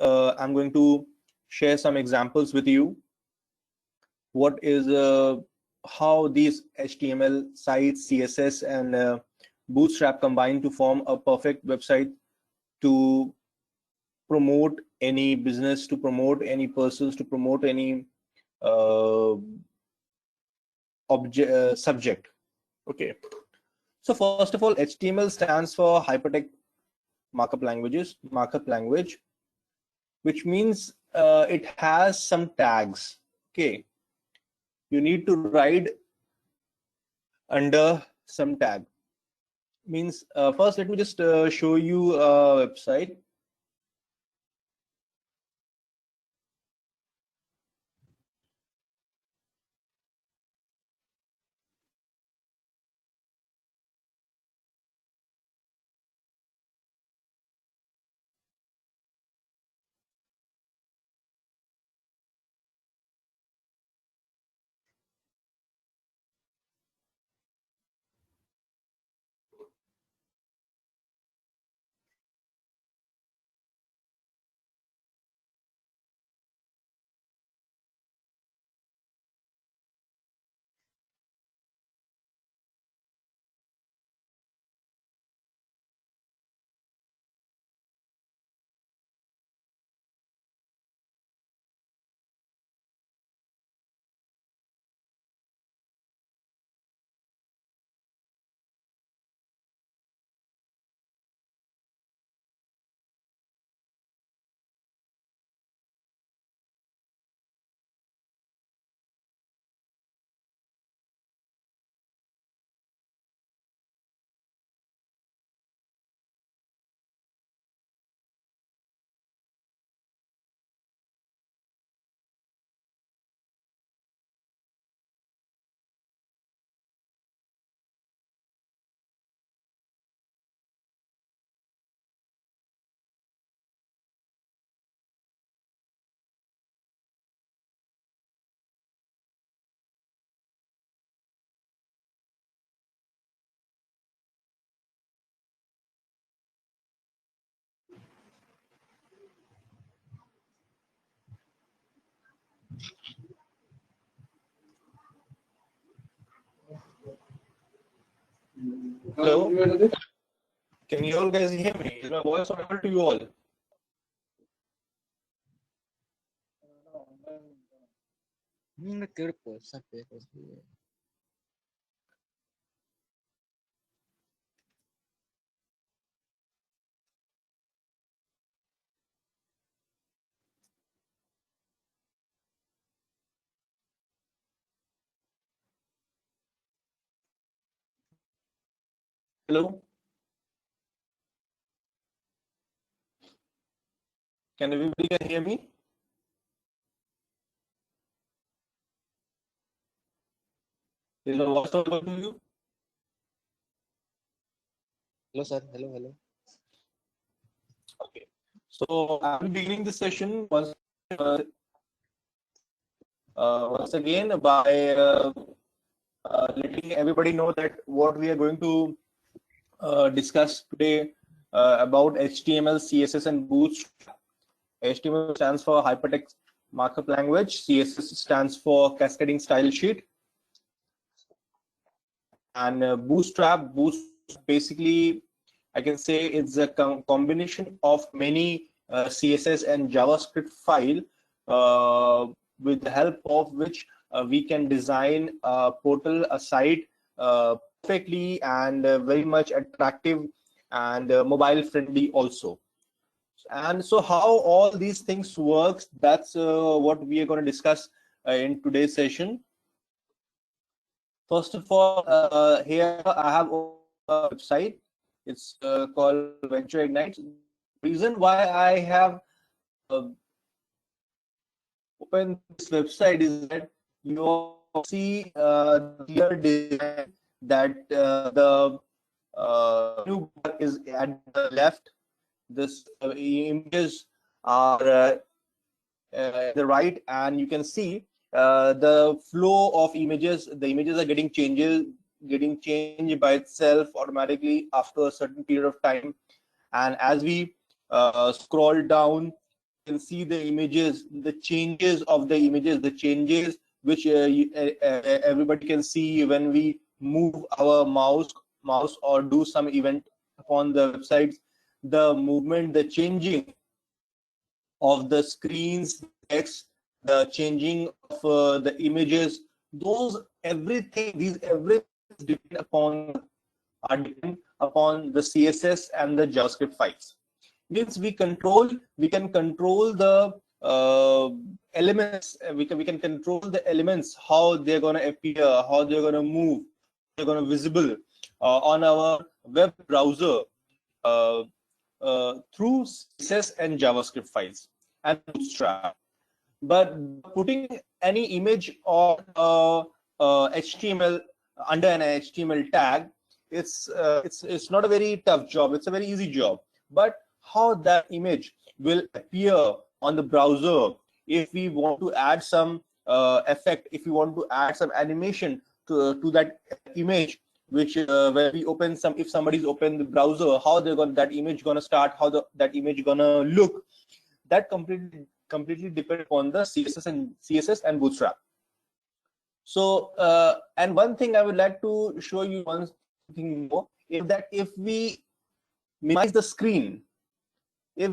I'm going to share some examples with you. What is how these HTML sites, CSS, and Bootstrap combine to form a perfect website to promote any business, to promote any persons, to promote any subject. Okay. So first of all, HTML stands for Hypertext Markup Language, which means it has some tags. Okay. You need to write under some tag. Means first, let me just show you a website. Hello. Can you all guys hear me? Is my voice audible to you all? Hello. Can everybody can hear me? Is my voice audible to you? Hello, sir. Hello. Okay. So I'm beginning the session once again by letting everybody know that what we are going to discuss today about HTML, CSS, and Bootstrap. HTML stands for Hypertext Markup Language. CSS stands for Cascading Style Sheet. And Bootstrap basically, I can say it's a combination of many CSS and JavaScript file with the help of which we can design a portal, a site perfectly and very much attractive and mobile friendly also. And so how all these things works, that's what we are going to discuss in today's session. First of all, here I have a website. It's called Venture Ignite. Reason why I have opened this website is that you see clear design that the new bar is at the left. This images are the right, and you can see the flow of images. The images are getting changed by itself automatically after a certain period of time. And as we scroll down, can see the images, the changes of the images, the changes which everybody can see when we move our mouse or do some event upon the websites. The movement, the changing of the screens, text, the changing of the images, those everything, these everything depend upon the CSS and the JavaScript files. Means we can control the elements. We can control the elements, how they're going to appear, how they're going to move, they're going to visible on our web browser through CSS and JavaScript files and Bootstrap. But putting any image or HTML under an HTML tag, it's not a very tough job. It's a very easy job. But how that image will appear on the browser, if we want to add some effect, if we want to add some animation to that image, which when we open if somebody's opened the browser, how that image gonna start, how that image gonna look, that completely depends on the CSS and Bootstrap. So and one thing I would like to show you, one thing more, is that if we minimize the screen, you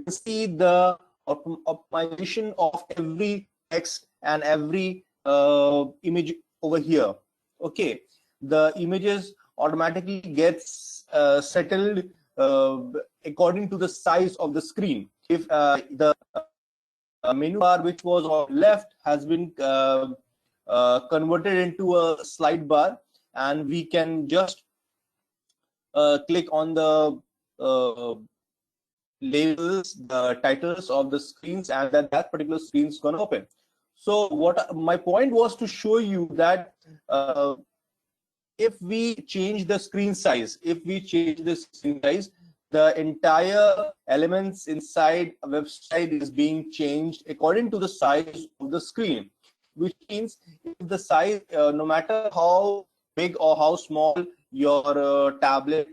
can see the optimization of every text and every image over here. Okay, the images automatically gets settled according to the size of the screen. If the menu bar which was on left has been converted into a slide bar, and we can just click on the labels, the titles of the screens, and that particular screen is going to open. So what my point was to show you that if we change the screen size, the entire elements inside a website is being changed according to the size of the screen, which means if the size, no matter how big or how small your tablet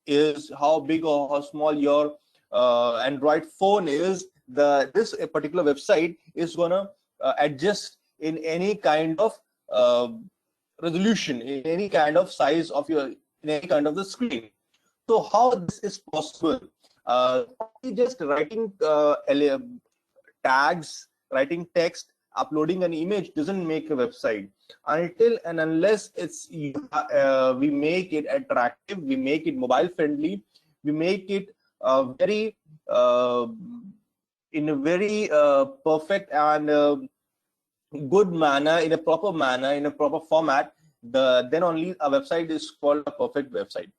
is, how big or how small your Android phone is, this particular website is gonna adjust in any kind of resolution, in any kind of size of in any kind of the screen. So how this is possible? Just writing tags, writing text, uploading an image doesn't make a website. Until and unless we make it attractive, we make it mobile friendly, we make it very in a very perfect and good manner, in a proper manner, in a proper format, then only a website is called a perfect website.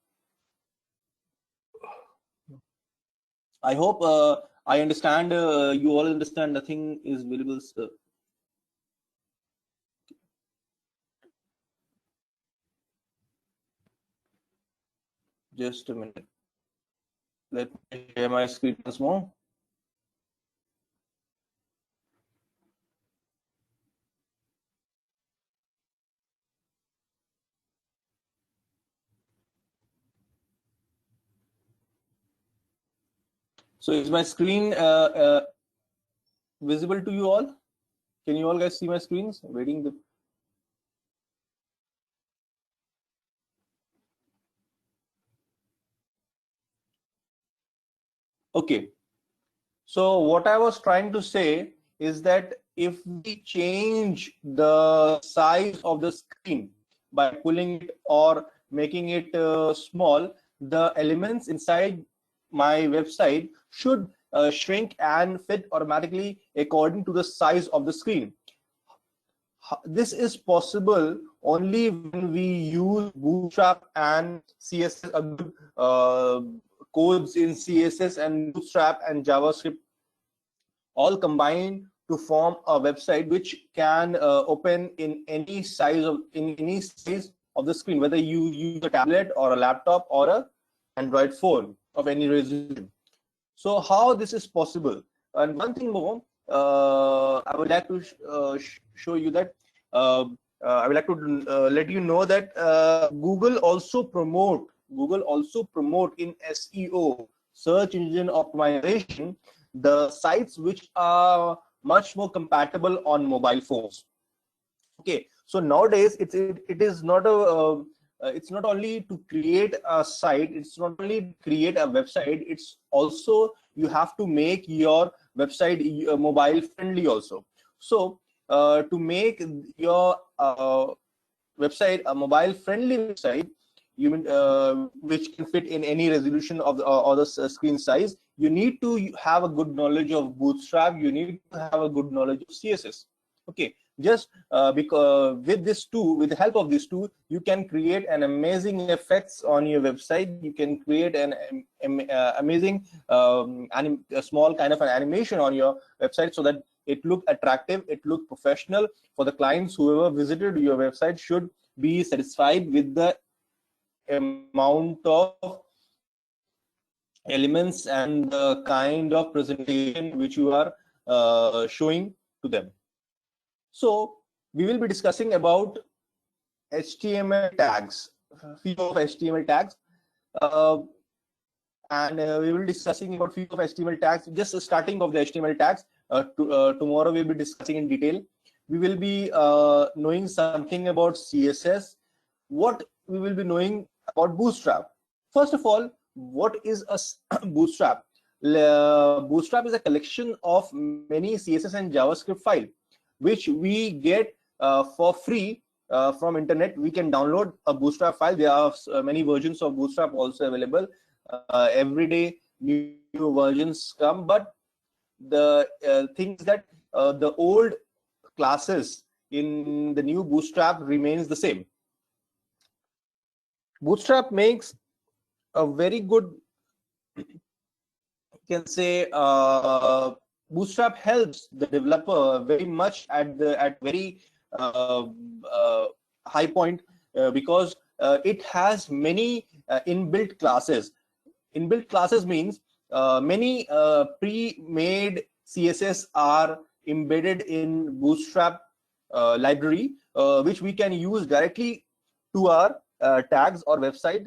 I hope I understand. You all understand. Nothing is visible. Just a minute. Let me share my screen once more. So is my screen visible to you all? Can you all guys see my screens? Waiting the. Okay. So what I was trying to say is that if we change the size of the screen by pulling it or making it small, the elements inside my website should shrink and fit automatically according to the size of the screen. This is possible only when we use Bootstrap and CSS, codes in CSS and Bootstrap and JavaScript all combined to form a website which can open in any size of the screen, whether you use a tablet or a laptop or a Android phone of any resolution. So how this is possible? And one thing more, I would like to show you that I would like to let you know that Google also promote in SEO search engine optimization, the sites which are much more compatible on mobile phones. Okay, so nowadays it is not a it's not only to create a site, it's not only to create a website, it's also you have to make your website mobile friendly also. So to make your website a mobile friendly website, which can fit in any resolution of the or the screen size, you need to have a good knowledge of Bootstrap, you need to have a good knowledge of CSS. Okay, just because with this tool, with the help of this tool, you can create an amazing effects on your website. You can create an amazing a small kind of an animation on your website so that it look attractive, it look professional. For the clients, whoever visited your website should be satisfied with the amount of elements and the kind of presentation which you are showing to them. So we will be discussing about HTML tags, few of HTML tags, and we will be discussing about few of HTML tags. Just starting of the HTML tags. Tomorrow we'll be discussing in detail. We will be knowing something about CSS. What we will be knowing about Bootstrap. First of all, what is a Bootstrap? Bootstrap is a collection of many CSS and JavaScript files, which we get for free from internet. We can download a Bootstrap file. There are many versions of Bootstrap also available. Every day new versions come, but the things that the old classes in the new Bootstrap remains the same. Bootstrap makes a very good, you can say, Bootstrap helps the developer very much at very high point because it has many inbuilt classes. Inbuilt classes means many pre-made CSS are embedded in Bootstrap library, which we can use directly to our tags or website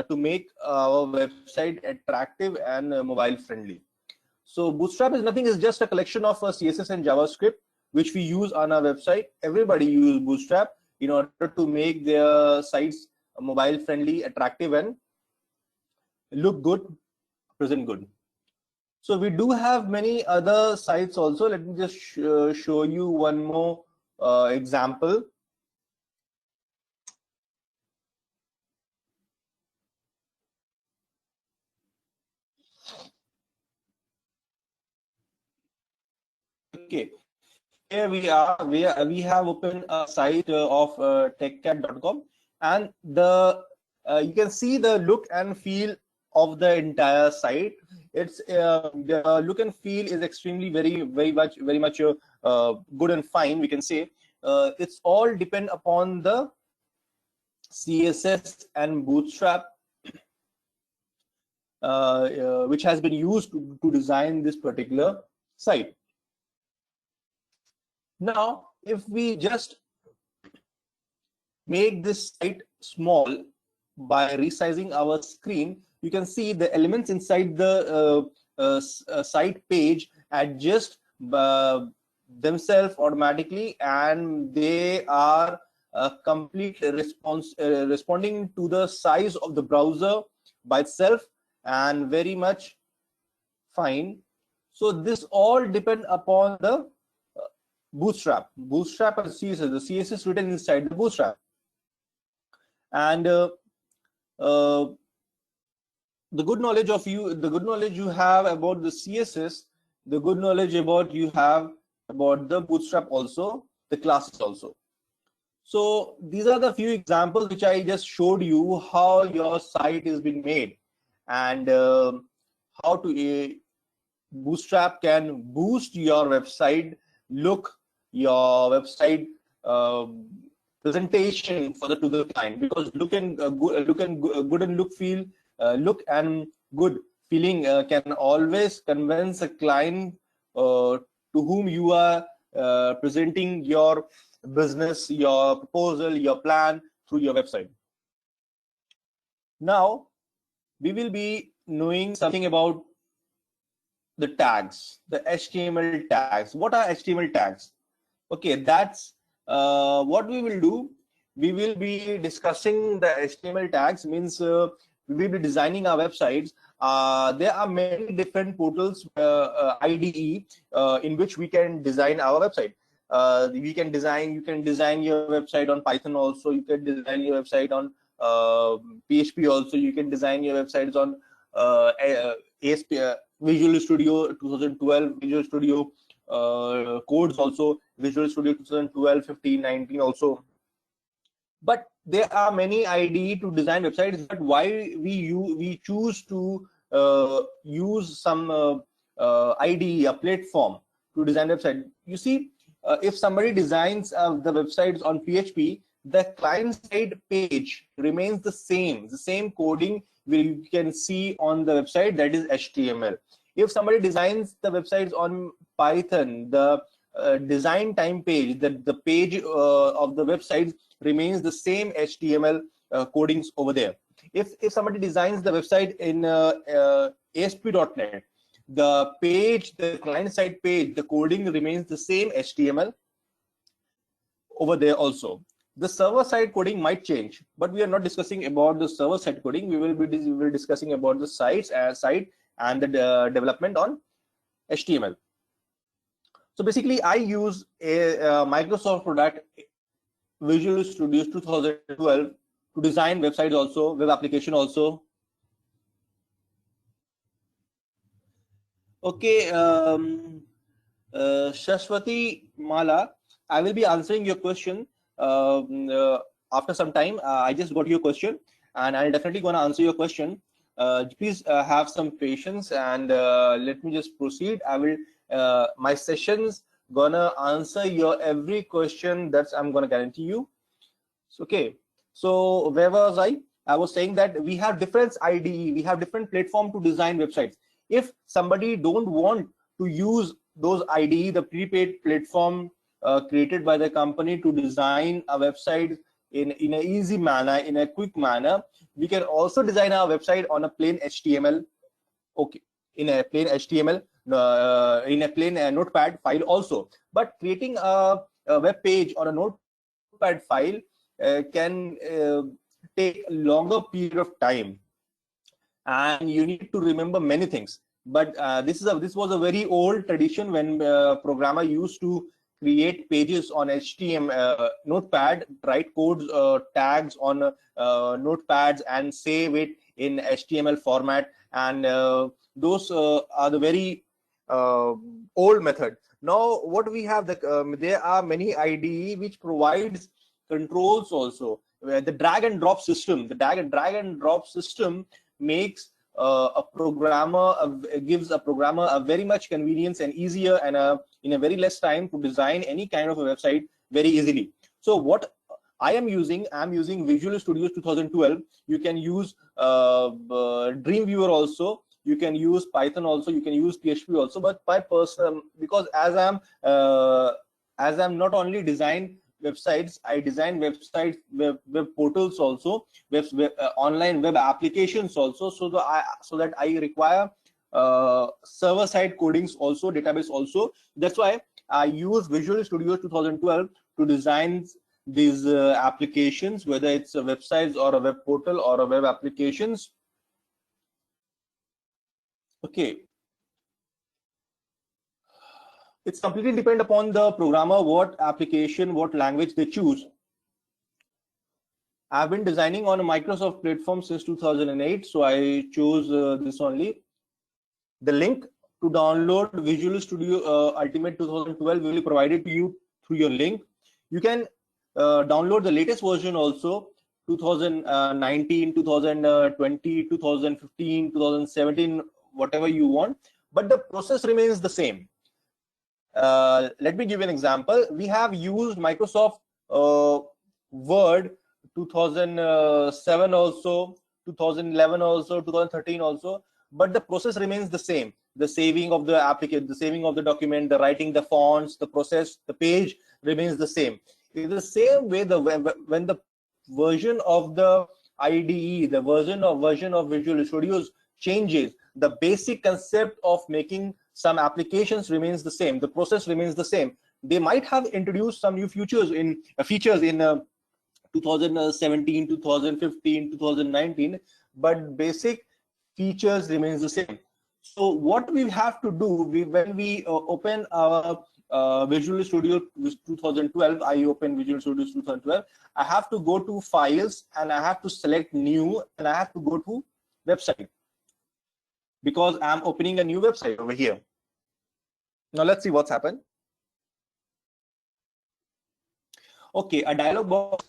to make our website attractive and mobile friendly. So Bootstrap is nothing, is just a collection of CSS and JavaScript which we use on our website. Everybody uses Bootstrap in order to make their sites mobile friendly, attractive, and look good, present good. So we do have many other sites also. Let me just show you one more example. Okay, here we are. We have opened a site of techcat.com, and you can see the look and feel of the entire site. It's the look and feel is extremely very much good and fine. We can say it's all depend upon the CSS and Bootstrap which has been used to design this particular site. Now, if we just make this site small by resizing our screen, you can see the elements inside the site page adjust themselves automatically, and they are complete responding to the size of the browser by itself, and very much fine. So this all depend upon the Bootstrap and CSS. The CSS written inside the Bootstrap, and the good knowledge you have about the CSS, the good knowledge you have about the Bootstrap also, the classes also. So these are the few examples which I just showed you how your site is being made, and how to Bootstrap can boost your website look, your website presentation to the client, because look and good feeling can always convince a client to whom you are presenting your business, your proposal, your plan through your website. Now we will be knowing something about the tags, the HTML tags. What are HTML tags? Okay, that's what we will do. We will be discussing the HTML tags, means we will be designing our websites. There are many different portals, IDE, in which we can design our website. You can design your website on Python also. You can design your website on PHP also. You can design your websites on ASP, Visual Studio 2012, Visual Studio codes also, Visual Studio 2012, 15, 19 also. But there are many IDE to design websites. But why we choose to use some IDE, a platform to design website? You see, if somebody designs the websites on PHP, the client side page remains the same coding you can see on the website, that is HTML. If somebody designs the websites on Python, the design time page, the page of the website remains the same HTML codings over there. If somebody designs the website in ASP.NET, the page, the client side page, the coding remains the same HTML over there also. The server side coding might change, but we are not discussing about the server side coding. We will be discussing about the site and the development on HTML. So basically, I use a Microsoft product, Visual Studio 2012, to design websites also, web application also. Okay, Shashwati Mala, I will be answering your question after some time. I just got your question, and I'm definitely going to answer your question. Please have some patience, and let me just proceed. I will my sessions gonna answer your every question that I'm gonna guarantee you. Okay, so where was I? I was saying that we have different IDE, we have different platform to design websites. If somebody don't want to use those IDE, the prepaid platform created by the company to design a website in an easy manner, in a quick manner, we can also design our website on a plain HTML. Okay, in a plain HTML, in a plain notepad file also. But creating a web page or a notepad file can take a longer period of time, and you need to remember many things. But this was a very old tradition when programmer used to create pages on HTML notepad, write codes, tags on notepads, and save it in HTML format. And those are the very old method. Now what we have, there are many IDE which provides controls also. Where the drag and drop system, makes a programmer, gives a programmer a very much convenience and easier, and in a very less time to design any kind of a website very easily. So what I'm using Visual Studio 2012. You can use Dreamweaver also. You can use Python also. You can use PHP also. But my personal, because as I'm not only design websites, I design websites, web portals also, online web applications also. So that I require server-side codings also, database also. That's why I use Visual Studio 2012 to design these applications, whether it's a websites or a web portal or a web applications. Okay. It's completely depend upon the programmer, what application, what language they choose. I've been designing on a Microsoft platform since 2008, so I chose this only. The link to download Visual Studio Ultimate 2012 will be provided to you through your link. You can download the latest version also, 2019, 2020, 2015, 2017, whatever you want, but the process remains the same. Let me give you an example. We have used Microsoft Word 2007 also, 2011 also, 2013 also, but the process remains the same. The saving of the application, the saving of the document, the writing, the fonts, the process, the page remains the same. In the same way, when the version of the IDE, the version of Visual Studios changes. The basic concept of making some applications remains the same. The process remains the same. They might have introduced some new features in 2017, 2015, 2019, but basic features remains the same. So what we have to do, when we open our Visual Studio 2012, I open Visual Studio 2012, I have to go to files and I have to select new and I have to go to website, because I'm opening a new website over here. Now let's see what's happened. Okay, a dialog box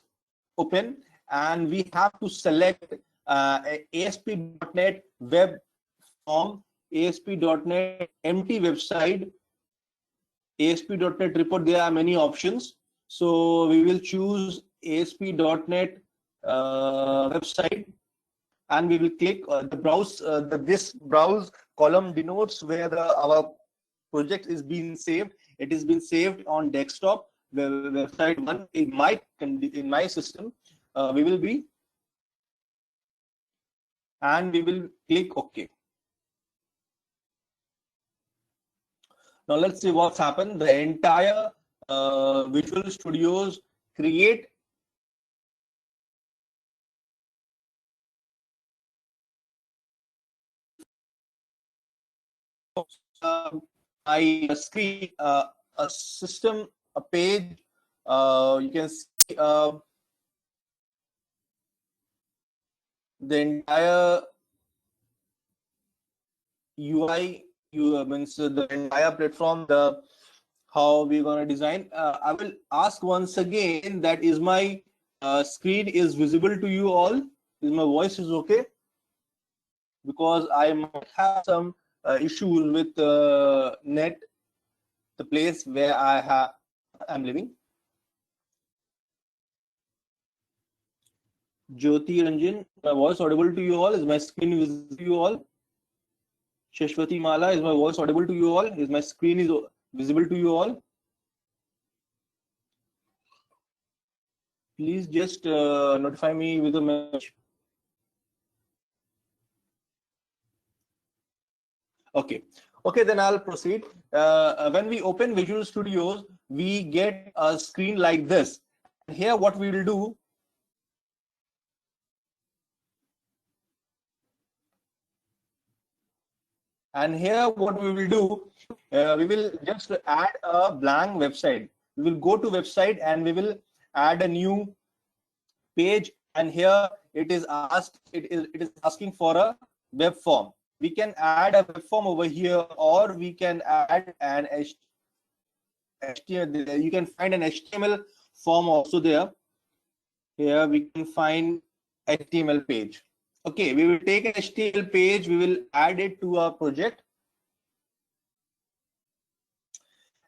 open and we have to select ASP.NET web form, ASP.NET empty website, ASP.NET report. There are many options, so we will choose ASP.NET website and we will click the browse. This browse column denotes where our project is being saved. It is being saved on desktop. The website one in my system. We will be, and we will click OK. Now let's see what's happened. The entire Visual Studios create my screen, a system, a page. You can see the entire UI. Means the entire platform, the how we're going to design. I will ask once again that is my screen is visible to you all? Is my voice is okay? Because I might have some issues with net, the place where I'm living. Jyoti Ranjan, my voice audible to you all? Is my screen visible to you all? Shashwati Mala, is my voice audible to you all? Is my screen is visible to you all? Please just notify me with a message. Okay, then I'll proceed. When we open Visual Studios, we get a screen like this. Here, what we will do, we will just add a blank website. We will go to website and we will add a new page, and here it is asking for a web form. We can add a web form over here, or we can add an HTML. You can find an HTML form also there. Here we can find HTML page. Okay, we will take an HTML page, we will add it to our project.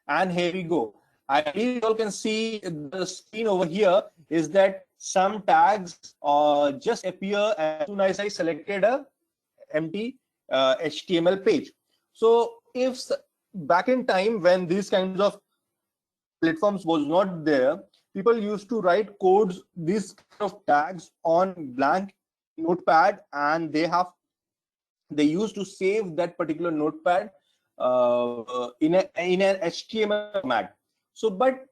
And here we go. I believe you all can see the screen over here is that some tags just appear as soon as I selected a empty HTML page. So if back in time when these kinds of platforms was not there, people used to write codes, these kind of tags on blank notepad, and they used to save that particular notepad in an HTML format. So, but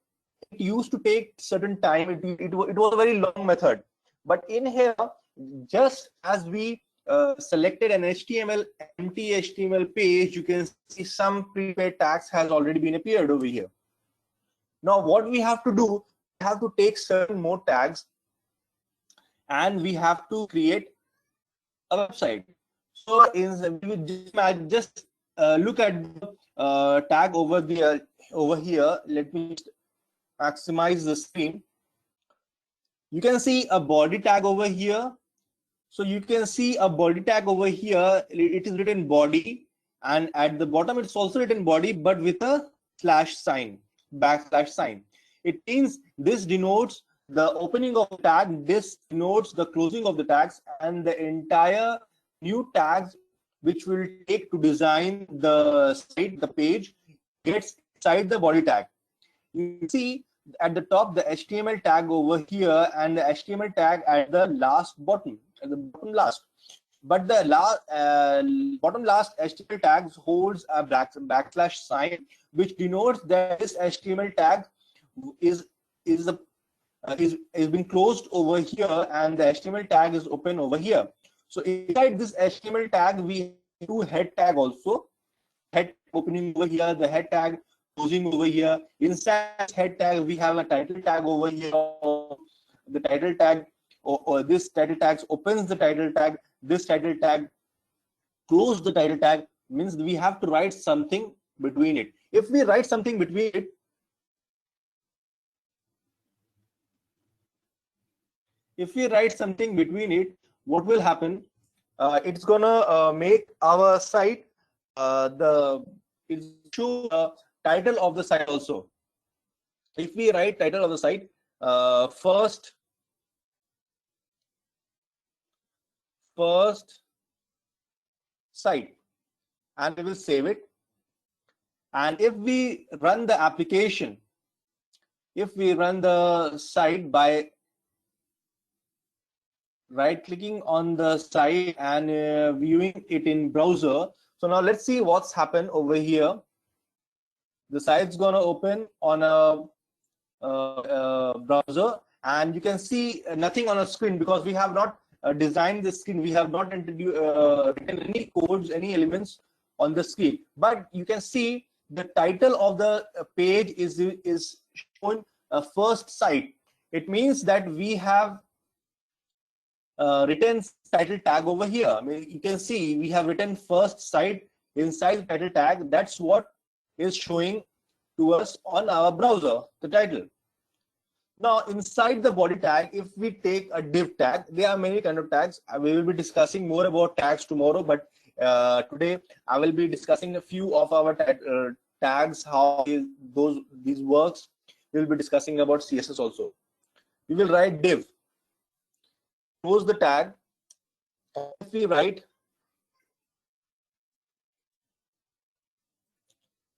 it used to take certain time. It was a very long method. But in here, just as we selected an empty HTML page, you can see some prepaid tags has already been appeared over here. Now, what we have to do, we have to take certain more tags, and we have to create a website. So, just look at the tag over here. Let me maximize the screen. You can see a body tag over here. So you can see a body tag over here. It is written body, and at the bottom it's also written body, but with a slash sign, backslash sign. It means this denotes the opening of the tag, this denotes the closing of the tags, and the entire new tags which will take to design the site, the page, gets inside the body tag. You see at the top the HTML tag over here and the HTML tag at the last bottom, at the bottom last. but the bottom last HTML tags holds a backslash sign, which denotes that this HTML tag is being closed over here, and the HTML tag is open over here. So inside this HTML tag, we have two head tag also. Head opening over here, the head tag closing over here. Inside this head tag, we have a title tag over here. The title tag, or this title tag opens the title tag. This title tag close the title tag, means we have to write something between it. If we write something between it, what will happen? It's gonna make our site it's show the title of the site also. If we write title of the site, first site, and we will save it. And if we run the application, if we run the site by right clicking on the site and viewing it in browser. So now let's see what's happened over here. The site's gonna open on a browser, and you can see nothing on a screen because we have not designed the screen. We have not written any codes, any elements on the screen. But you can see the title of the page is shown first site. It means that we have written title tag over here. I mean, you can see we have written first site inside the title tag. That's what is showing to us on our browser, the title. Now inside the body tag, if we take a div tag, there are many kind of tags. We will be discussing more about tags tomorrow, but today I will be discussing a few of our tags, how these works. We will be discussing about CSS also. We will write div. Close the tag. If we write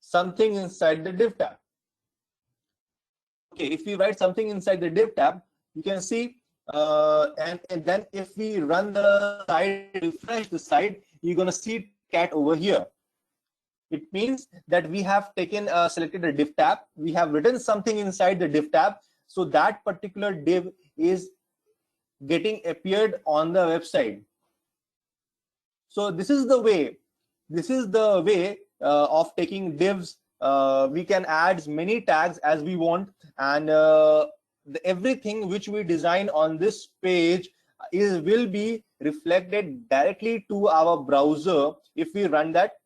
something inside the div tab. Okay, if we write something inside the div tab, you can see, and then if we run the site, refresh the site, you're gonna see cat over here. It means that we have taken selected a div tab. We have written something inside the div tab, so that particular div is getting appeared on the website. So this is the way. Of taking divs. We can add as many tags as we want, and everything which we design on this page will be reflected directly to our browser if we run that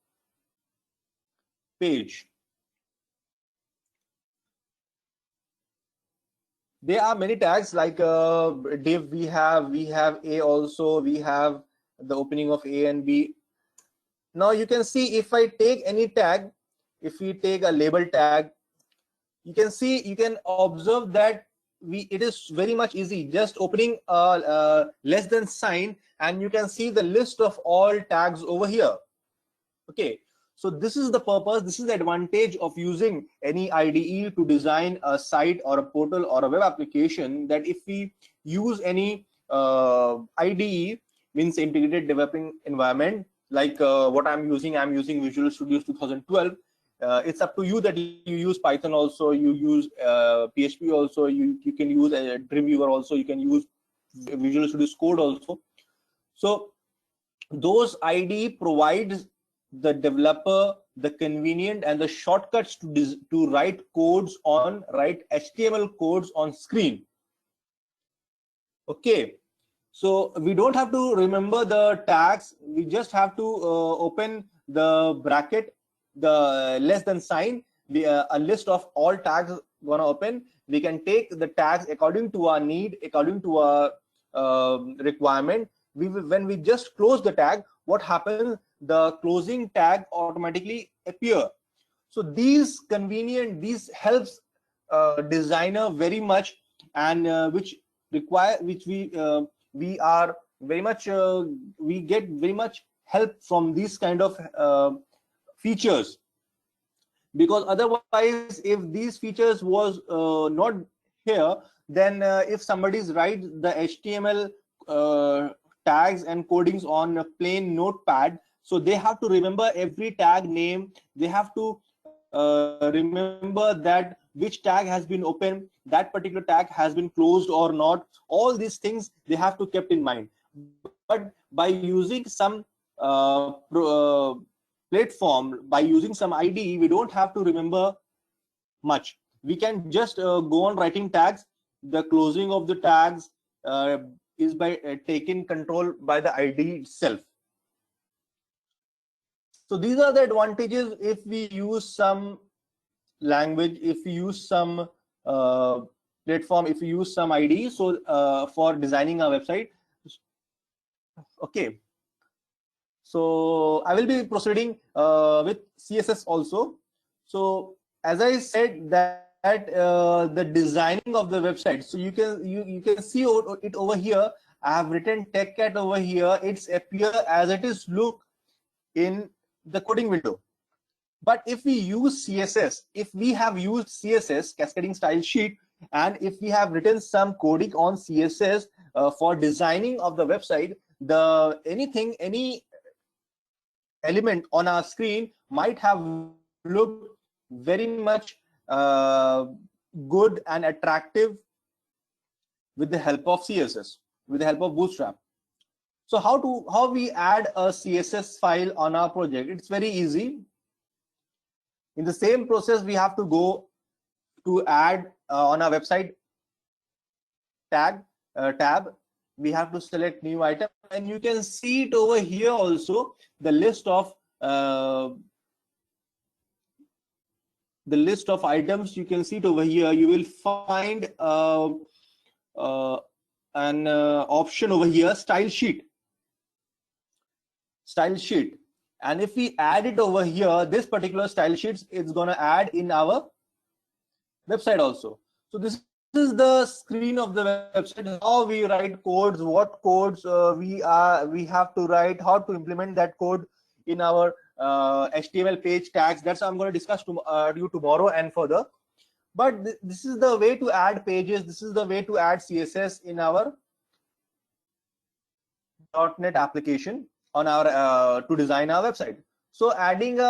page. There are many tags like div. We have A also. We have the opening of A and B. Now you can see if I take any tag, if we take a label tag, you can observe that it is very much easy. Just opening a less than sign, and you can see the list of all tags over here. Okay. So this is the purpose, this is the advantage of using any IDE to design a site or a portal or a web application, that if we use any IDE, means integrated developing environment, like what I'm using Visual Studio 2012. It's up to you that you use Python also, you use PHP also, you can use Dreamweaver also, you can use Visual Studio Code also. So those IDE provides the developer the convenient and the shortcuts to write HTML codes on screen. Okay, so we don't have to remember the tags. We just have to open the bracket, the less than sign, a list of all tags gonna open. We can take the tags according to our need, according to our requirement. When we just close the tag, what happens? The closing tag automatically appear. So these helps designer very much, and which we are very much we get very much help from these kind of features, because otherwise if these features was not here, then if somebody's write the HTML tags and codings on a plain notepad. So they have to remember every tag name. They have to remember that which tag has been open, that particular tag has been closed or not. All these things they have to keep in mind. But by using some platform, by using some IDE, we don't have to remember much. We can just go on writing tags. The closing of the tags is by taken control by the IDE itself. So these are the advantages if we use some language, if we use some platform, if we use some IDE. So for designing a website. Okay. So I will be proceeding with CSS also. So as I said that the designing of the website. So you can see it over here. I have written TechCat over here. It's appear as it is look in the coding window. But if we use CSS, if we have used CSS, cascading style sheet, and if we have written some coding on CSS for designing of the website, any element on our screen might have looked very much good and attractive with the help of CSS, with the help of Bootstrap. So how we add a CSS file on our project? It's very easy. In the same process, we have to go to add on our website tab. We have to select new item, and you can see it over here also. The list of items, you can see it over here. You will find an option over here, style sheet. And if we add it over here, this particular style sheets, it's going to add in our website also. So this is the screen of the website, how we write codes, what codes we have to write, how to implement that code in our HTML page tags. That's what I'm going to discuss to you tomorrow and further. But this is the way to add pages. This is the way to add CSS in our .NET application on our to design our website. So adding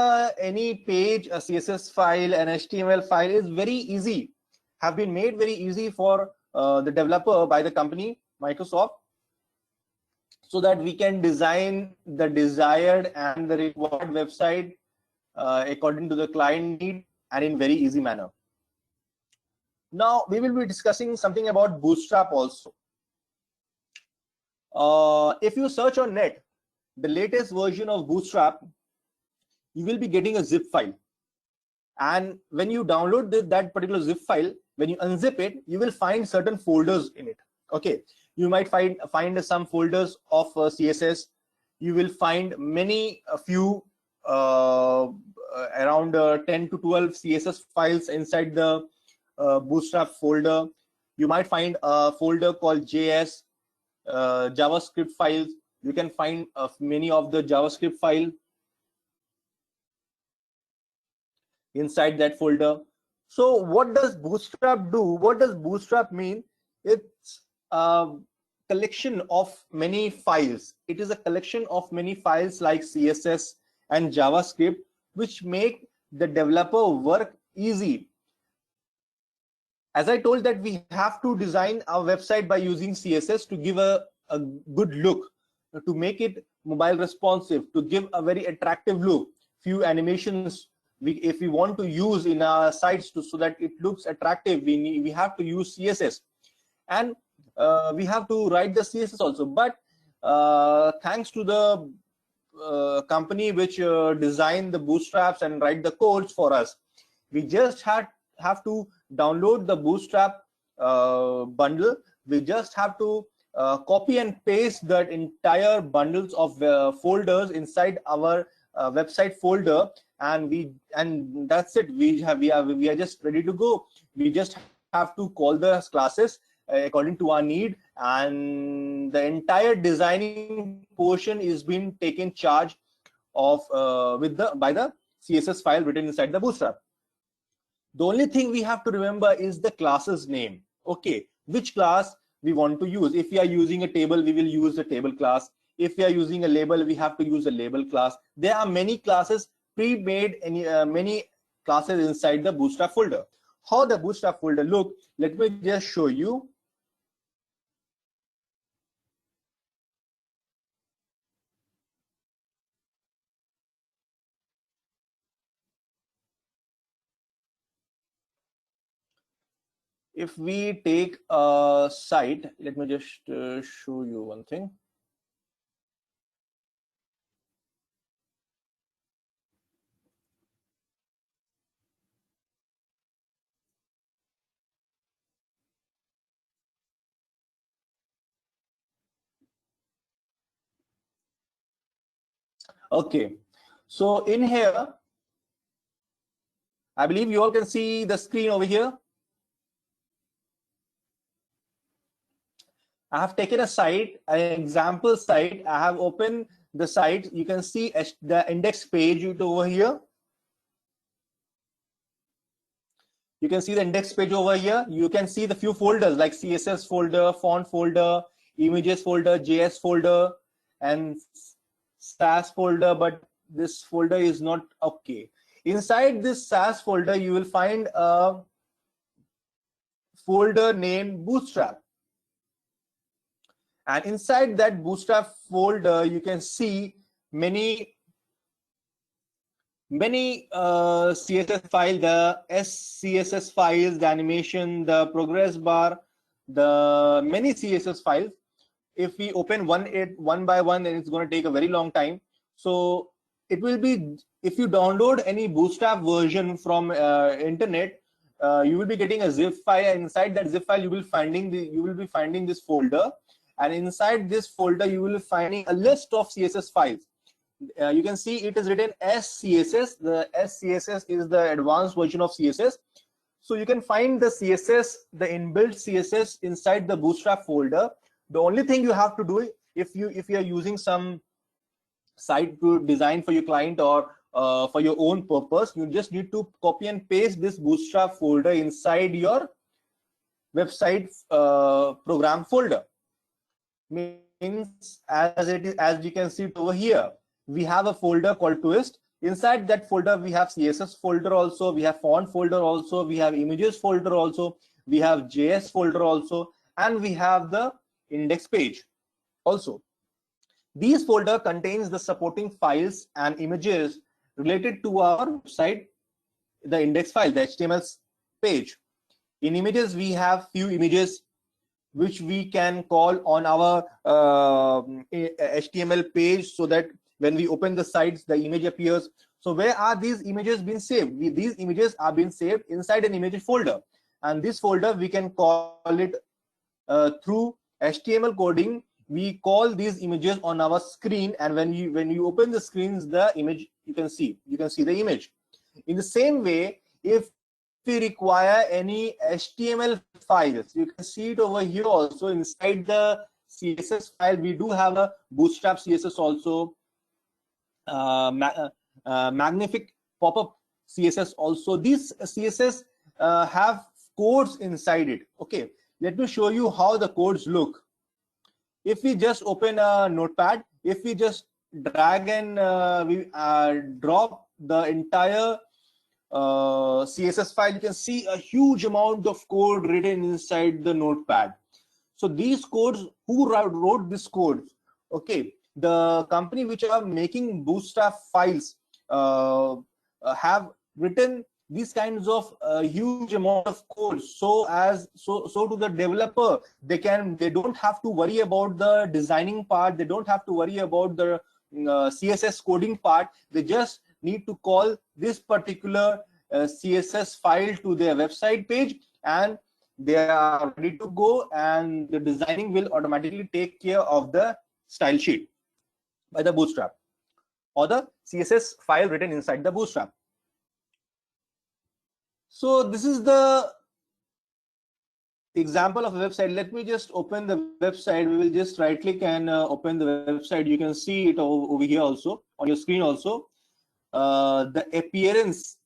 any page, a CSS file, an HTML file is very easy, have been made very easy for the developer by the company Microsoft, so that we can design the desired and the required website according to the client need and in very easy manner. Now we will be discussing something about Bootstrap also. If you search on net, the latest version of Bootstrap, you will be getting a zip file. And when you download that particular zip file, when you unzip it, you will find certain folders in it. Okay, you might find some folders of CSS. You will find a few around 10 to 12 CSS files inside the Bootstrap folder. You might find a folder called JS, JavaScript files. You can find many of the JavaScript file inside that folder. So what does Bootstrap do? What does Bootstrap mean? It's a collection of many files. It is a collection of many files like CSS and JavaScript, which make the developer work easy. As I told that we have to design our website by using CSS to give a good look, to make it mobile responsive, to give a very attractive look. Few animations if we want to use in our sites so that it looks attractive, we have to use CSS, and we have to write the CSS also. But thanks to the company which designed the Bootstraps and write the codes for us, we just have to download the Bootstrap bundle. We just have to copy and paste that entire bundles of folders inside our website folder, and that's it. We are just ready to go. We just have to call the classes according to our need, and the entire designing portion is being taken charge of by the CSS file written inside the Bootstrap. The only thing we have to remember is the class's name. Okay, which class we want to use. If we are using a table, we will use the table class. If we are using a label, we have to use a label class. There are many classes pre-made, many classes inside the Bootstrap folder. How the Bootstrap folder look? Let me just show you. If we take a site, let me just show you one thing. Okay, so in here, I believe you all can see the screen over here. I have taken a site, an example site. I have opened the site. You can see the index page over here. You can see the index page over here. You can see the few folders like CSS folder, font folder, images folder, JS folder, and SAS folder, but this folder is not okay. Inside this SAS folder, you will find a folder named Bootstrap. And inside that Bootstrap folder, you can see many CSS files, the SCSS files, the animation, the progress bar, the many CSS files. If we open one by one, then it's going to take a very long time. So it will be, if you download any Bootstrap version from internet, you will be getting a zip file. And inside that zip file, you will be finding this folder. And inside this folder, you will be finding a list of CSS files. You can see it is written SCSS. The SCSS is the advanced version of CSS. So you can find the CSS, the inbuilt CSS inside the Bootstrap folder. The only thing you have to do, if you are using some site to design for your client or for your own purpose, you just need to copy and paste this Bootstrap folder inside your website program folder. Means as you can see it over here, we have a folder called twist. Inside that folder, we have CSS folder also, we have font folder also, we have images folder also, we have JS folder also, and we have the index page also. These folder contains the supporting files and images related to our website, the index file, the HTML page. In images, we have few images which we can call on our HTML page, so that when we open the sites, the image appears. So where are these images being saved? These images are being saved inside an image folder, and this folder we can call it through HTML coding. We call these images on our screen, and when you open the screens, the image you can see the image. In the same way, if we require any HTML files, you can see it over here also. Inside the CSS file, we do have a Bootstrap CSS also, magnific pop-up CSS also. These CSS have codes inside it. Okay, let me show you how the codes look. If we just open a notepad, if we just drag and drop the entire CSS file, you can see a huge amount of code written inside the notepad. So these codes, who wrote this code? Okay, the company which are making Bootstrap files have written these kinds of huge amount of code, so to the developer, they don't have to worry about the designing part, they don't have to worry about the CSS coding part. They just need to call this particular CSS file to their website page, and they are ready to go, and the designing will automatically take care of the style sheet by the Bootstrap or the CSS file written inside the Bootstrap. So this is the example of a website. Let me just open the website. We will just right click and open the website. You can see it over here also on your screen also. The appearance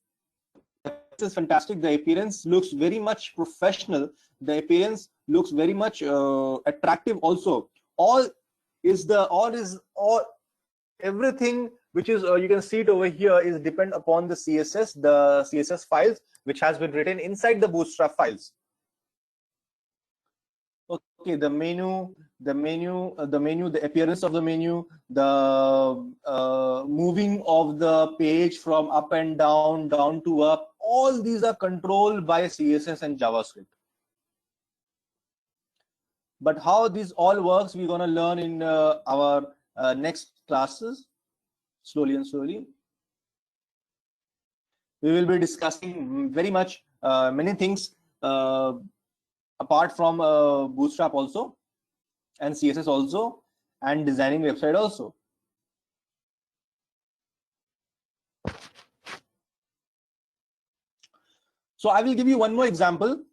is fantastic. The appearance looks very much professional. The appearance looks very much attractive also. All everything which is you can see it over here is depend upon the CSS files which has been written inside the Bootstrap files. Okay, the appearance of the menu, the moving of the page from up and down to up, all these are controlled by CSS and JavaScript. But how this all works, we're going to learn in our next classes, slowly and slowly. We will be discussing very much many things apart from Bootstrap also, and CSS also, and designing website also. So I will give you one more example,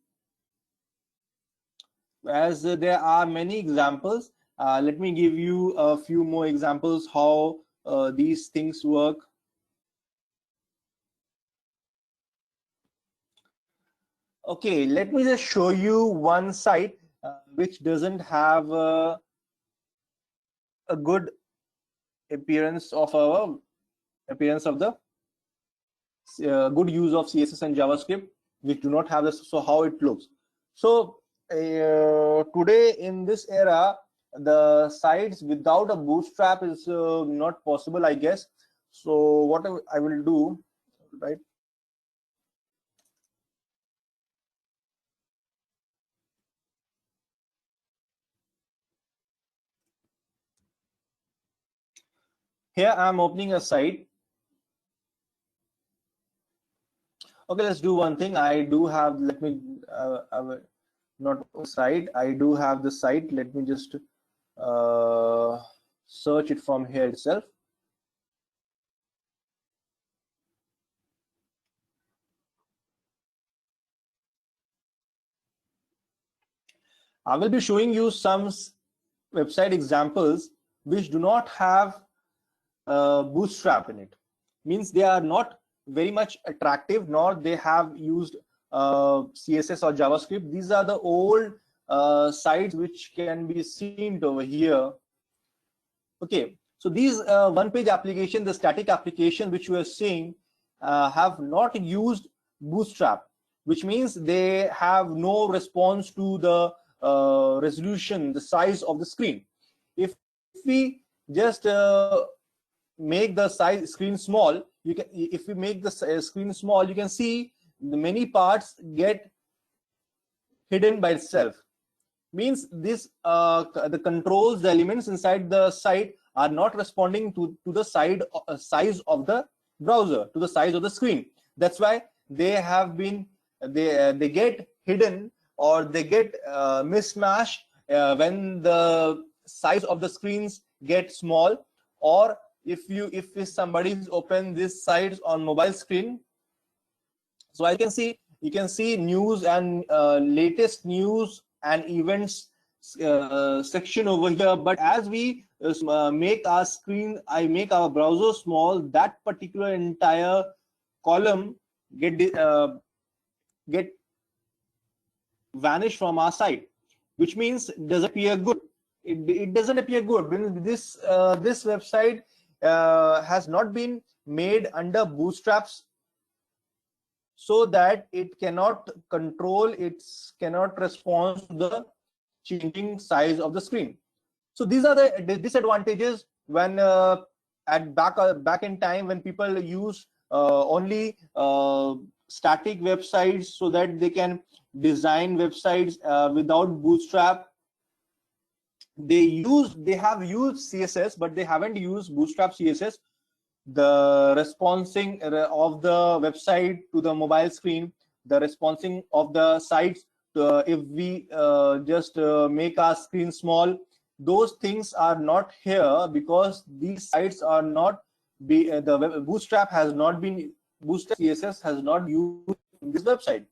as there are many examples. Let me give you a few more examples how these things work. Okay, let me just show you one site which doesn't have a good appearance of the good use of CSS and JavaScript, which do not have this. So how it looks. So today in this era, the sites without a Bootstrap is not possible, I guess. So what I will do, right? Here I'm opening a site. Okay, let's do one thing. I do have, let me not site, I do have the site. Let me just search it from here itself. I will be showing you some website examples which do not have Bootstrap in it. Means they are not very much attractive, nor they have used CSS or JavaScript. These are the old sites which can be seen over here. Okay, so these one-page application, the static application which you are seeing, have not used Bootstrap, which means they have no response to the resolution, the size of the screen. If we just make the screen small, if we make the screen small, you can see the many parts get hidden by itself. Means this the controls, the elements inside the site are not responding to the size of the browser, to the size of the screen. That's why they have been they get hidden, or they get mismatched when the size of the screens get small, or if somebody's open this site on mobile screen. So you can see news and latest news and events section over here. But as we make our browser small, that particular entire column get vanish from our site, which means it doesn't appear good. It doesn't appear good. This website has not been made under Bootstraps, so that it cannot cannot respond to the changing size of the screen. So these are the disadvantages when back in time, when people use only static websites, so that they can design websites without Bootstrap. They have used CSS, but they haven't used Bootstrap CSS. The responsing of the website to the mobile screen, the responsing of the sites, if we just make our screen small, those things are not here, because these sites are not the Bootstrap CSS has not used in this website.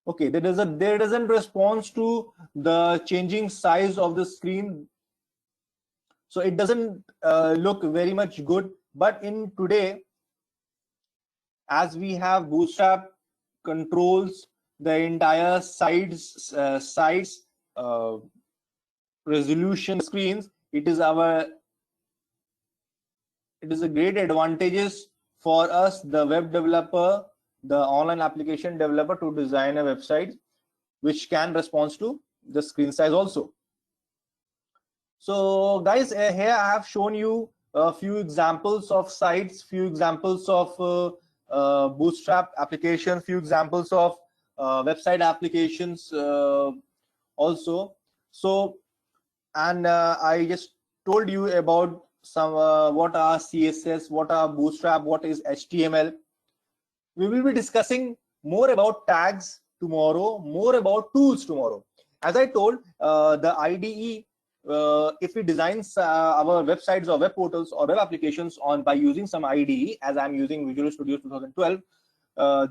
Okay, there doesn't response to the changing size of the screen, so it doesn't look very much good. But in today, as we have Bootstrap controls the entire sites resolution screens. It is a great advantages for us, the web developer, the online application developer, to design a website which can respond to the screen size also. So guys, here I have shown you a few examples of sites, few examples of Bootstrap applications, few examples of website applications also. So, and I just told you about some what are CSS, what are Bootstrap, what is HTML. We will be discussing more about tags tomorrow, more about tools tomorrow. As I told, the IDE, if we design our websites or web portals or web applications by using some IDE, as I'm using Visual Studio 2012,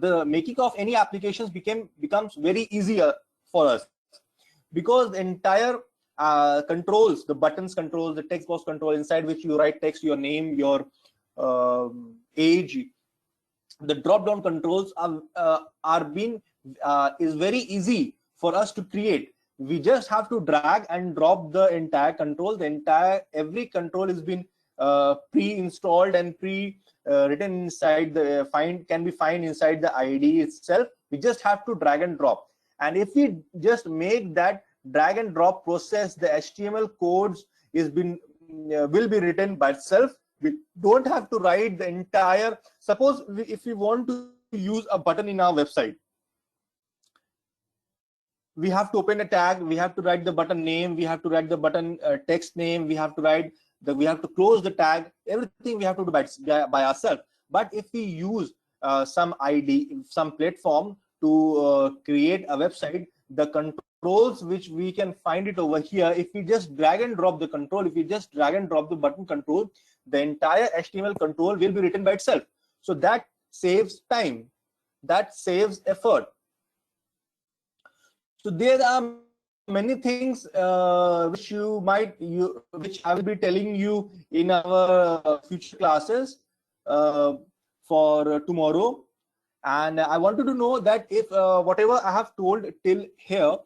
the making of any applications becomes very easier for us, because the entire controls, the buttons controls, the text box control, inside which you write text, your name, your age, the drop down controls is very easy for us to create. We just have to drag and drop the entire control. Every control has been pre-installed and written inside the can be found inside the IDE itself. We just have to drag and drop. And if we just make that drag and drop process, the HTML codes will be written by itself. We don't have to write the entire. Suppose if we want to use a button in our website, we have to open a tag, we have to write the button name, we have to write the button text name, we have to close the tag, everything we have to do by ourselves. But if we use some platform to create a website, the controls which we can find it over here, if we just drag and drop the control, if we just drag and drop the button control, the entire HTML control will be written by itself. So that saves time, that saves effort. So there are many things which I will be telling you in our future classes for tomorrow. And I wanted to know that if whatever I have told till here,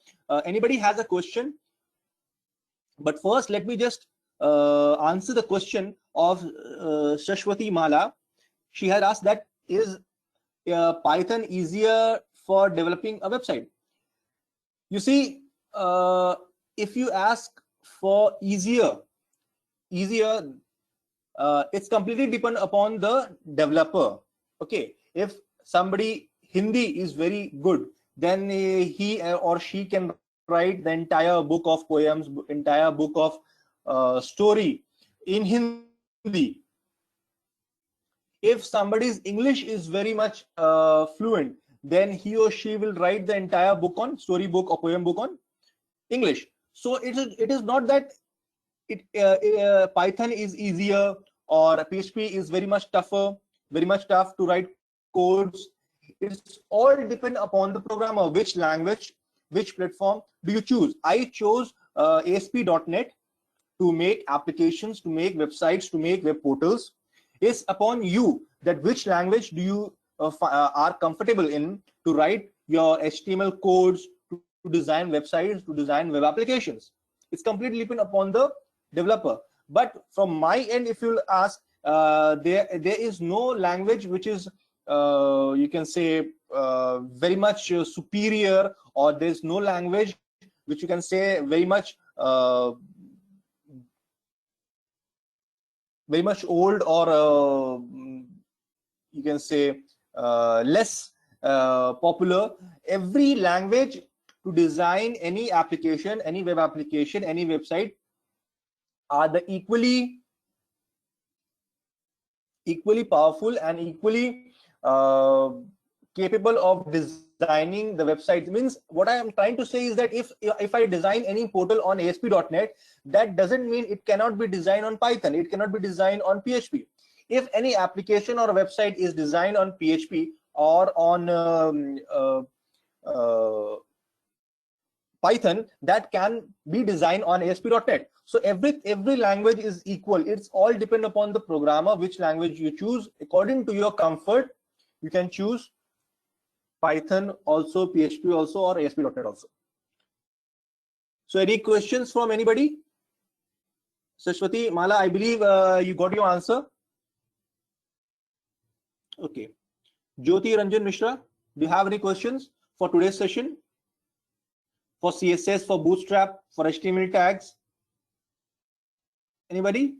anybody has a question. But first, let me just answer the question of Shashwati Mala. She had asked that, is Python easier for developing a website? You see, if you ask for easier, it's completely depend upon the developer. Okay, if somebody Hindi is very good, then he or she can write the entire book of poems, entire book of story in Hindi. If somebody's English is very much fluent, then he or she will write the entire book on story book or poem book on English. So it is not that Python is easier or PHP is very much tough to write codes. It's all depend upon the programmer, which language, which platform do you choose. I chose ASP.NET to make applications, to make websites, to make web portals. It's upon you that which language do you are comfortable in to write your HTML codes, to design websites, to design web applications. It's completely depend upon the developer. But from my end, if you'll ask, there is no language which is you can say very much superior, or there's no language which you can say very much old, or you can say less popular. Every language to design any application, any web application, any website are the equally powerful and equally capable of designing the website. Means what I am trying to say is that if I design any portal on ASP.NET, that doesn't mean it cannot be designed on Python, it cannot be designed on PHP. If any application or a website is designed on PHP or on Python, that can be designed on ASP.NET. So every language is equal. It's all depend upon the programmer, which language you choose according to your comfort, You can choose Python also, PHP also, or ASP.NET also. So any questions from anybody? Sashwati, Mala, I believe you got your answer. Okay. Jyoti Ranjan Mishra, do you have any questions for today's session? For CSS, for Bootstrap, for HTML tags? Anybody?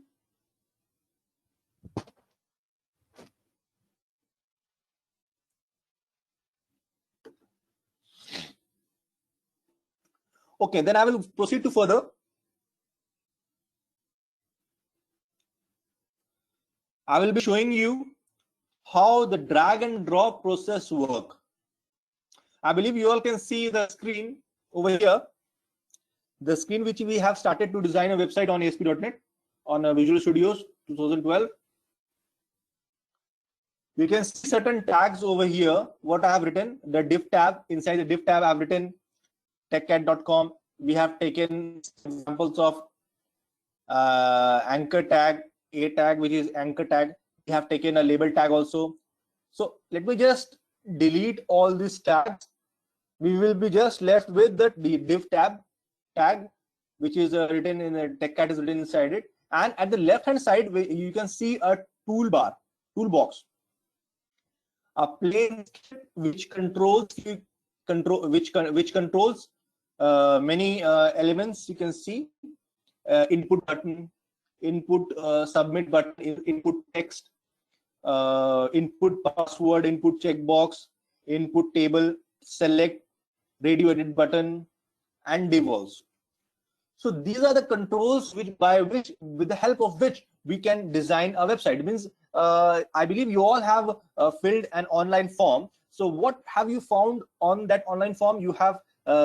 Okay, then I will proceed to further. I will be showing you how the drag and drop process work. I believe you all can see the screen over here. The screen which we have started to design a website on ASP.NET on Visual Studios 2012. You can see certain tags over here. What I have written, the div tab. Inside the div tab, I've written techcat.com. We have taken examples of anchor tag, a tag, which is anchor tag. We have taken a label tag also. So let me just delete all these tags. We will be just left with the div tab tag, which is written in the techcat is written inside it. And at the left hand side, you can see a toolbox, a plain script which controls many elements. You can see input button, input submit button, input text, input password, input checkbox, input table, select, radio edit button, and div also. So these are the controls with the help of which we can design a website. It means I believe you all have filled an online form. So what have you found on that online form? You have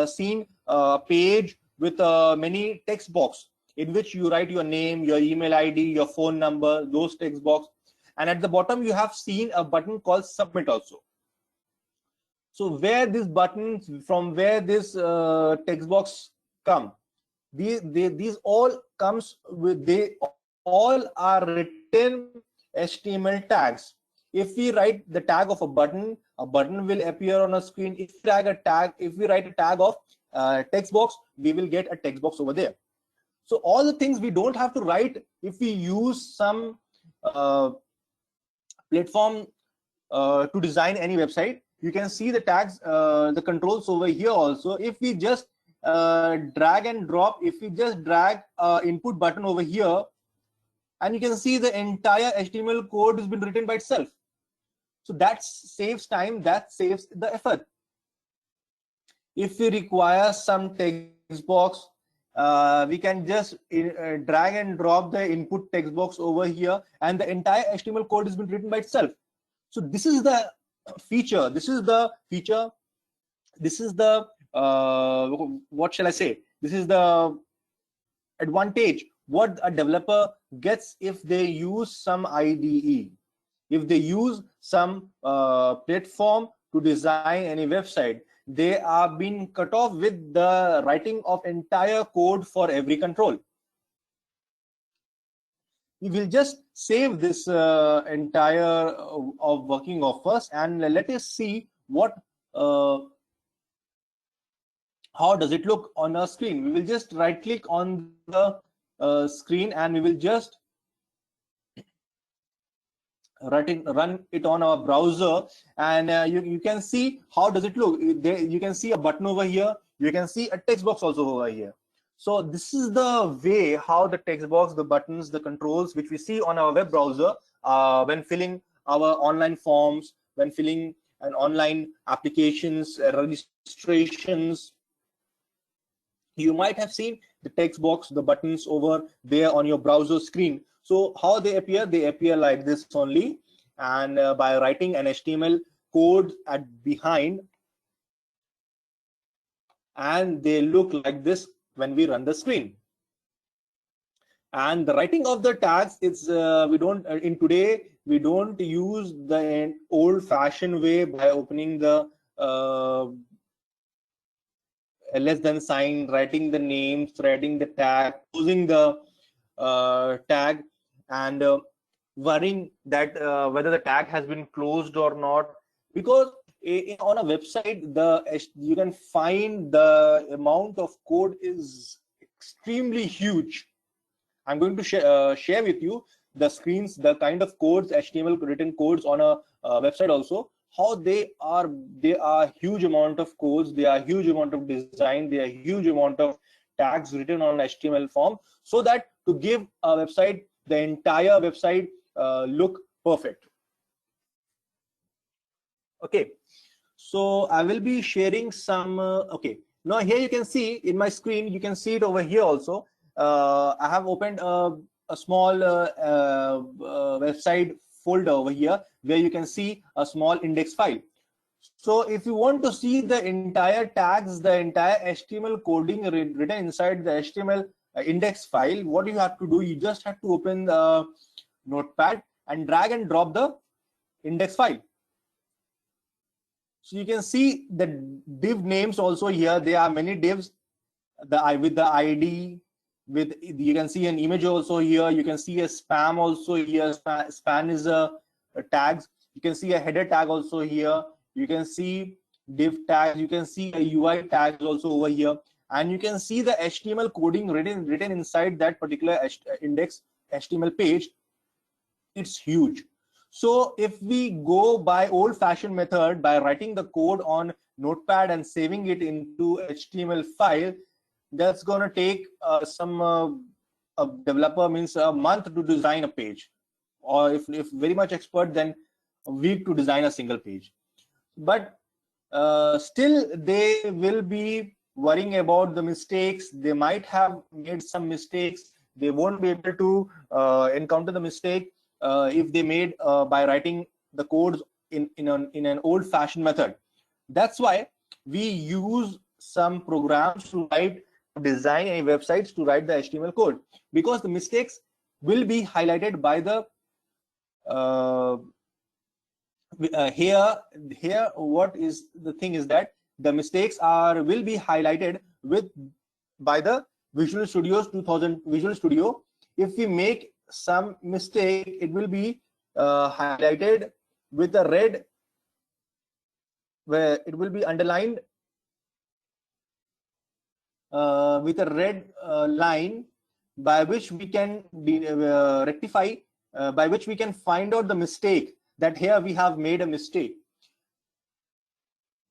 seen a page with many text box in which you write your name, your email ID, your phone number, those text box. And at the bottom, you have seen a button called submit also. So where this button, from where this text box come, these all comes with, they all are written HTML tags. If we write the tag of a button will appear on a screen. If we write a tag of text box, we will get a text box over there. So all the things we don't have to write if we use some platform to design any website. You can see the tags, the controls over here also. If we just drag and drop, if we just drag input button over here, and you can see the entire HTML code has been written by itself. So that saves time, that saves the effort. If we require some text box, we can just drag and drop the input text box over here, and the entire HTML code has been written by itself. So this is the feature. This is the feature. This is the what shall I say? This is the advantage what a developer gets if they use some IDE, if they use some platform to design any website. They are being cut off with the writing of entire code for every control. We will just save this entire of working of us, and let us see what how does it look on our screen. We will just right click on the screen, and we will just run it on our browser, and you can see how does it look. You can see a button over here, you can see a text box also over here. So this is the way how the text box, the buttons, the controls which we see on our web browser when filling our online forms, when filling an online applications, registrations. You might have seen the text box, the buttons over there on your browser screen. So how they appear like this only, and by writing an HTML code at behind, and they look like this when we run the screen. And the writing of the tags, it's we don't in today we don't use the old-fashioned way by opening the less than sign, writing the names, writing the tag, closing the tag, and worrying that whether the tag has been closed or not, because on a website you can find the amount of code is extremely huge. I'm going to share with you the screens, the kind of codes, HTML written codes on a website also, how they are huge amount of codes, they are huge amount of design, they are huge amount of tags written on HTML form, so that to give a website, the entire website look perfect. Okay, so I will be sharing some okay, now here you can see in my screen, you can see it over here also. I have opened a small website folder over here where you can see a small index file. So if you want to see the entire tags, the entire HTML coding written inside the HTML index file, what you have to do, you just have to open the notepad and drag and drop the index file. So you can see the div names also here. There are many divs with the ID, with you can see an image also here. You can see a spam also here. Span is a tags. You can see a header tag also here. You can see div tags. You can see a UI tags also over here, and you can see the HTML coding written inside that particular index HTML page. It's huge. So if we go by old-fashioned method, by writing the code on Notepad and saving it into HTML file, that's going to take a developer means a month to design a page, or if very much expert, then a week to design a single page. But still they will be worrying about the mistakes. They might have made some mistakes. They won't be able to encounter the mistake if they made by writing the codes in an old-fashioned method. That's why we use some programs to design any websites, to write the HTML code, because the mistakes will be highlighted by the here what is the thing is that the mistakes will be highlighted by the Visual Studio's 2000 Visual Studio. If we make some mistake, it will be highlighted with a red, where it will be underlined with a red line, by which we can rectify, by which we can find out the mistake, that here we have made a mistake.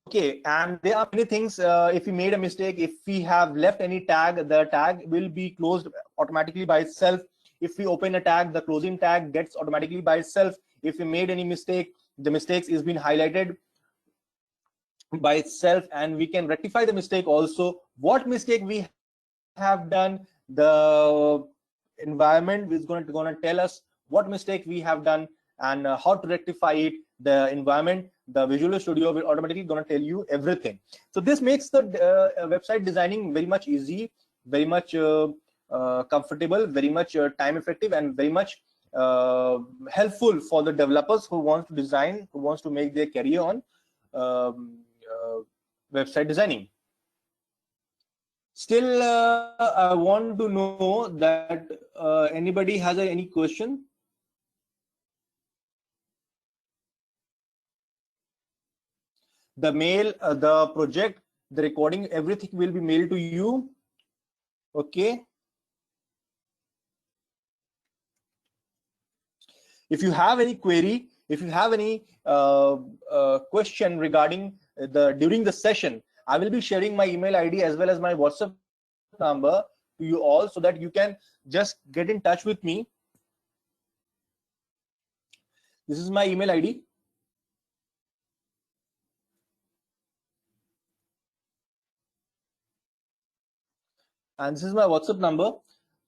Okay, and there are many things. If we made a mistake, if we have left any tag, the tag will be closed automatically by itself. If we open a tag, the closing tag gets automatically by itself. If we made any mistake, the mistakes is been highlighted by itself, and we can rectify the mistake also. What mistake we have done, the environment is going to tell us what mistake we have done and how to rectify it. The environment, the Visual Studio will automatically going to tell you everything. So this makes the website designing very much easy, very much comfortable, very much time effective, and very much helpful for the developers who want to design, who wants to make their career on website designing. Still, I want to know that anybody has any question? The mail, the project, the recording, everything will be mailed to you. Okay. If you have any query, if you have any question regarding during the session, I will be sharing my email ID as well as my WhatsApp number to you all, so that you can just get in touch with me. This is my email ID. And this is my WhatsApp number.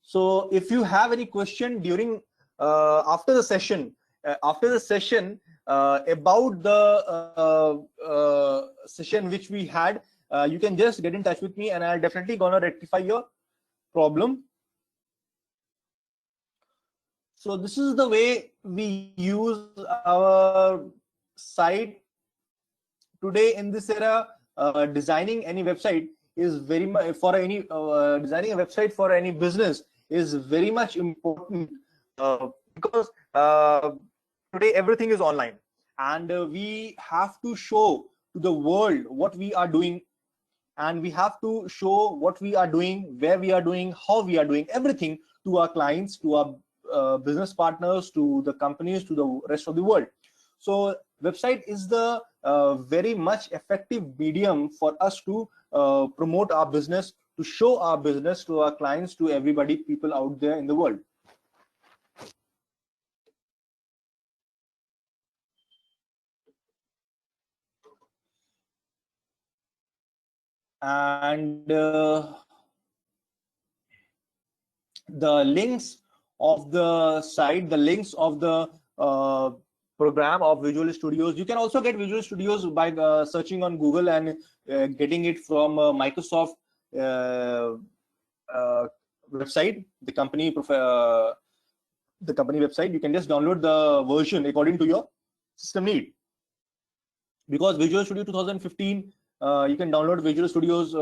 So if you have any question during after the session about the session which we had, you can just get in touch with me, and I'll definitely gonna rectify your problem. So this is the way we use our site today in this era. Designing any website is very much for any designing a website for any business is very much important, because today everything is online. and we have to show to the world what we are doing, and we have to show what we are doing, where we are doing, how we are doing, everything to our clients, to our business partners, to the companies, to the rest of the world. So website is the very much effective medium for us to promote our business, to show our business to our clients, to everybody, people out there in the world. And the links of the site, the links of the program of Visual Studios. You can also get Visual Studios by searching on Google and getting it from Microsoft website, the company website. You can just download the version according to your system need. Because Visual Studio 2015, you can download Visual Studios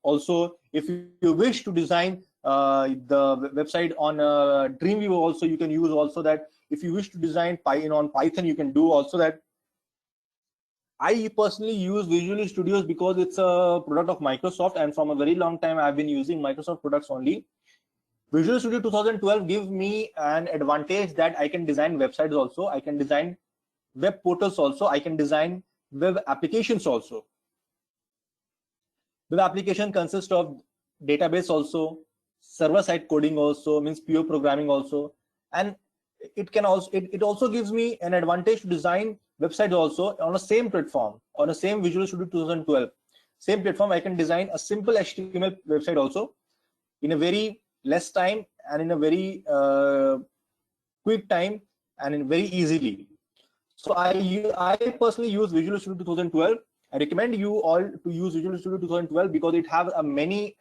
also. If you wish to design the website on Dreamweaver, also you can use also that. If you wish to design on Python, you can do also that. I personally use Visual Studios because it's a product of Microsoft, and from a very long time I've been using Microsoft products only. Visual Studio 2012 gives me an advantage that I can design websites also, I can design web portals also, I can design web applications also. Web application consists of database also, server-side coding also, means pure programming also, and it also gives me an advantage to design websites also on the same platform, on the same Visual Studio 2012. Same platform, I can design a simple HTML website also in a very less time and in a very quick time and in very easily. So I personally use Visual Studio 2012. I recommend you all to use Visual Studio 2012 because it has a many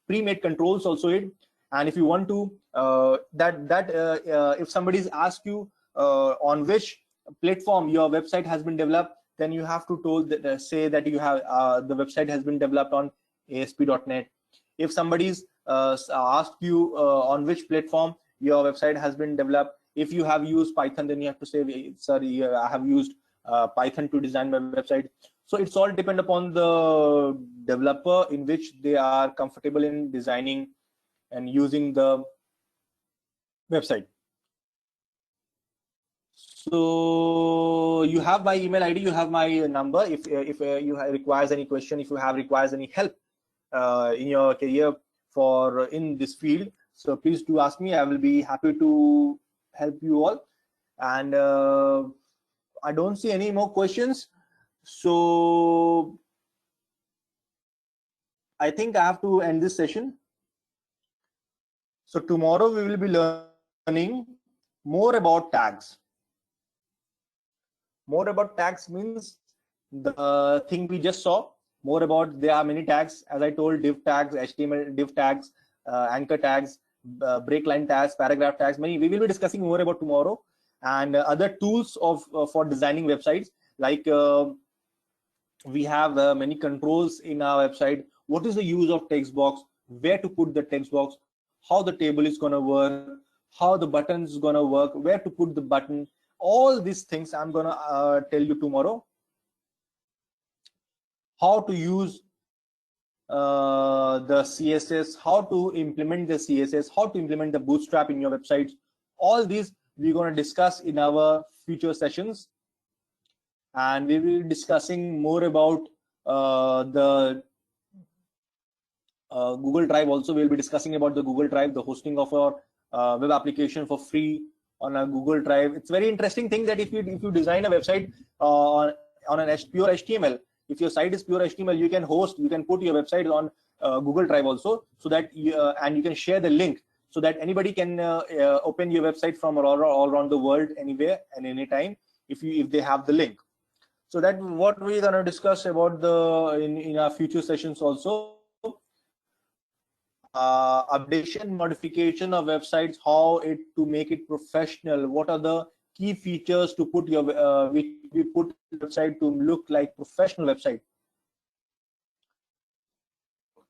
pre-made controls also in. And if you want to if somebody's asked you on which platform your website has been developed, then you have to say that you have the website has been developed on ASP.NET. If somebody's asked you on which platform your website has been developed, if you have used Python, then you have to say, sorry, I have used Python to design my website. So it's all depend upon the developer in which they are comfortable in designing and using the website. So you have my email ID, you have my number. If you requires any question, if you requires any help in your career in this field, so please do ask me. I will be happy to help you all. And I don't see any more questions, so I think I have to end this session. So tomorrow we will be learning more about tags. More about tags means the thing we just saw. More about, there are many tags, as I told, div tags, HTML div tags, anchor tags, break line tags, paragraph tags. We will be discussing more about tomorrow, and other tools for designing websites. Like we have many controls in our website. What is the use of text box? Where to put the text box? How the table is gonna work? How the button is gonna work? Where to put the button? All these things I'm gonna tell you tomorrow. How to use the CSS, how to implement the CSS, how to implement the Bootstrap in your websites. All these we're going to discuss in our future sessions, and we will be discussing more about the Google Drive. Also, we'll be discussing about the Google Drive, the hosting of our web application for free on a Google Drive. It's very interesting thing that if you design a website on an pure HTML, if your site is pure HTML, you can put your website on Google Drive also, so that and you can share the link so that anybody can open your website from all around the world, anywhere and anytime, if they have the link. So that's what we're going to discuss about in our future sessions also. Updation, modification of websites, how to make it professional. What are the key features to put which we put website to look like professional website?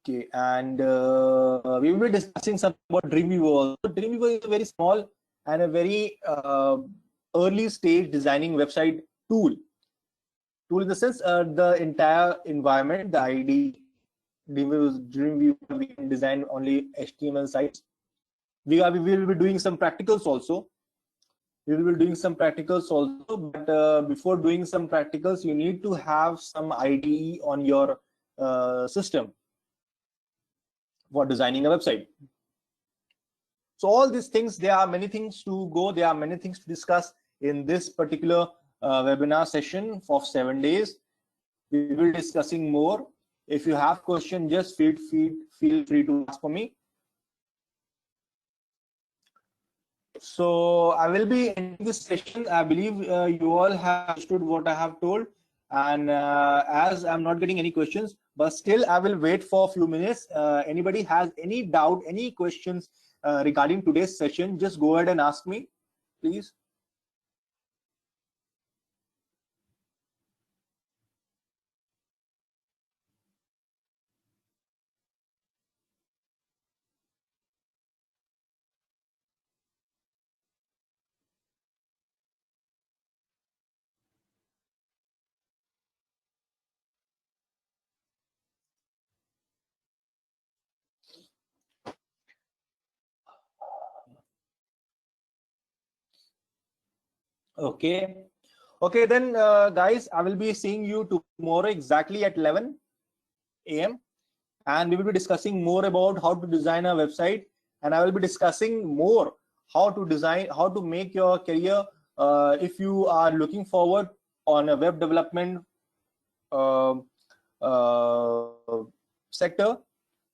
Okay, and we will be discussing some about Dreamweaver. Dreamweaver is a very small and a very early stage designing website tool. Tool in the sense the entire environment, the ID. During we can design only HTML sites. We will be doing some practicals also. But before doing some practicals, you need to have some IDE on your system for designing a website. So all these things, there are many things to go, there are many things to discuss in this particular webinar session for 7 days. We will be discussing more. If you have questions, just feel free to ask for me. So I will be ending this session. I believe you all have understood what I have told. And as I'm not getting any questions, but still I will wait for a few minutes. Anybody has any doubt, any questions regarding today's session, just go ahead and ask me, please. Okay. Okay, then guys, I will be seeing you tomorrow exactly at 11 a.m. and we will be discussing more about how to design a website, and I will be discussing more how to make your career if you are looking forward on a web development uh, sector,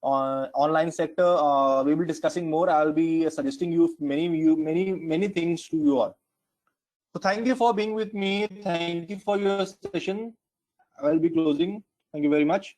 online sector. We will be discussing more. I will be suggesting you many things to you all. So thank you for being with me. Thank you for your session. I will be closing. Thank you very much.